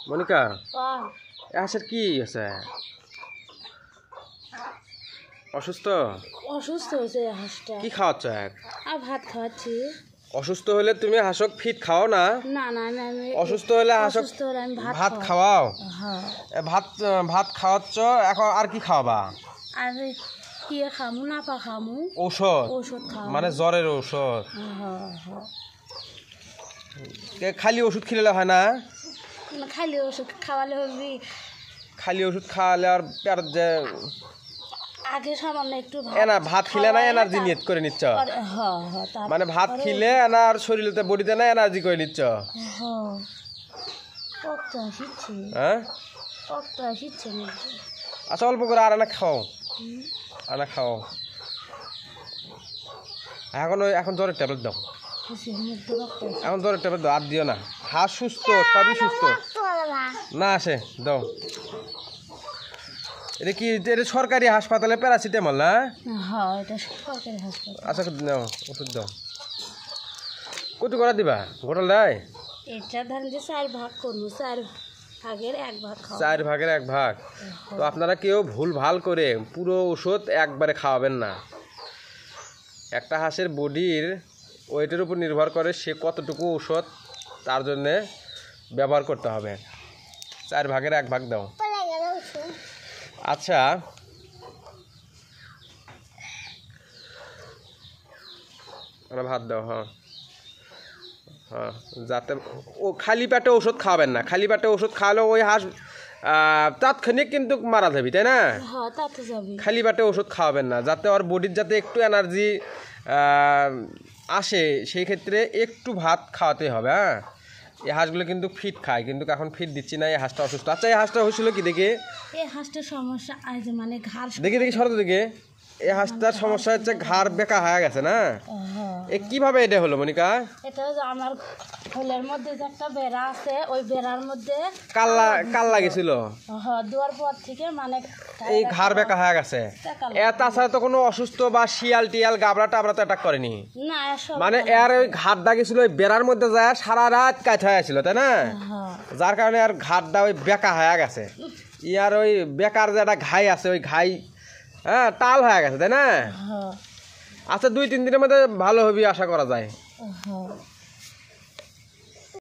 মনিকা হাঁসের কি আছে? অসুস্থ অসুস্থ হয়েছে হাঁসটা। কি খাওয়াচ্ছ? আর ভাত খাওয়াচ্ছি। অসুস্থ হলে তুমি হাঁসক ফিট খাও না? না না না, আমি অসুস্থ হলে হাঁসক আমি ভাত খাওয়াও। হ্যাঁ, ভাত খাওয়াচ্ছ। এখন আর কি খাওয়াবা? আর কি খামু? নাপা খামু। ঔষধ? ঔষধ খাও মানে জ্বরের ঔষধ? হ্যাঁ। খালি ওষুধ খেলে হয় না? খালি ওষুধ খাওয়ালে হবে? খালি ওষুধ খাওয়ালে আর পেট যে আগে সামান্য একটু ভাত খেলে না এনার্জি নিয়ে করে নিচ্ছ? মানে ভাত খেলে এনার শরীরেতে বডিতে না এনার্জি করে নিচ্ছ? হ্যাঁ, আচ্ছা অল্প করে আর আনা খাও, আনা খাও। এখন জ্বরের ট্যাবলেট দাও, এখন জ্বরের ট্যাবলেট দাও। আর দিও না, হাঁস সুস্থ, সবই সুস্থ না। আসে দাও। এটা কি এটা সরকারি হাসপাতালে প্যারাসিটামল না? আচ্ছা নাও, ওষুধ দাও। কত করে দিবা? গোটাল দেয়? এটা ধরেন যে 4 ভাগ করবো, 4 ভাগের 1 ভাগ খাও। 4 ভাগের 1 ভাগ। তো আপনারা কেউ ভুল ভাল করে পুরো ওষুধ একবারে খাওয়াবেন না। একটা হাঁসের বডির ওয়েটের উপর নির্ভর করে সে কতটুকু ওষুধ তার জন্যে ব্যবহার করতে হবে। 4 ভাগের 1 ভাগ দাও। আচ্ছা, ভাত দাও। হ্যাঁ হ্যাঁ, যাতে ও খালি পেটে ওষুধ খাওয়াবেন না। খালি পেটে ওষুধ খাওয়ালে ওই হাঁস তাৎক্ষণিক কিন্তু মারা যাবে, তাই না? খালি পেটে ওষুধ খাওয়াবেন না, যাতে ওর বডির যাতে একটু এনার্জি আসে, সেই ক্ষেত্রে একটু ভাত খাওয়াতে হবে। হ্যাঁ, এই হাঁসগুলো কিন্তু ফিট খায়, কিন্তু এখন ফিট দিচ্ছি না। এই হাঁসটা অসুস্থ। আচ্ছা, এই হাঁসটা হয়েছিল কি দেখে? এই হাঁসটার সমস্যা আজ মানে ঘাড় দেখি সরতে দেখে। এই হাঁসটার সমস্যা হচ্ছে ঘাড় বেঁকা হয়ে গেছে না? কিভাবে এটা হলো মনিকা? এটা আমার ফুলের মধ্যে যে একটা বেড়া আছে, ওই বেড়ার মধ্যে কাল লাগেছিল। দুয়ার পর থেকে মানে এই ঘাড় বেঁকা হয়ে গেছে। তাছাড়া তো কোনো অসুস্থ বা শিয়াল টিয়াল গাবড়া টাবড়া তো অ্যাটাক করেনি না? মানে এর ওই ঘাড় দাগেছিল, ওই বেড়ার মধ্যে যায় সারা রাত কাজ হয়ে গেছিল, তাই না? যার কারণে আর ঘাড়টা ওই বেঁকা হয়ে গেছে। ইয়ার ওই বেকার যে একটা ঘাই আছে, ওই ঘাই টাল হয়ে গেছে, তাই না? আচ্ছা, 2-3 দিনের মধ্যে ভালো হবে আশা করা যায়।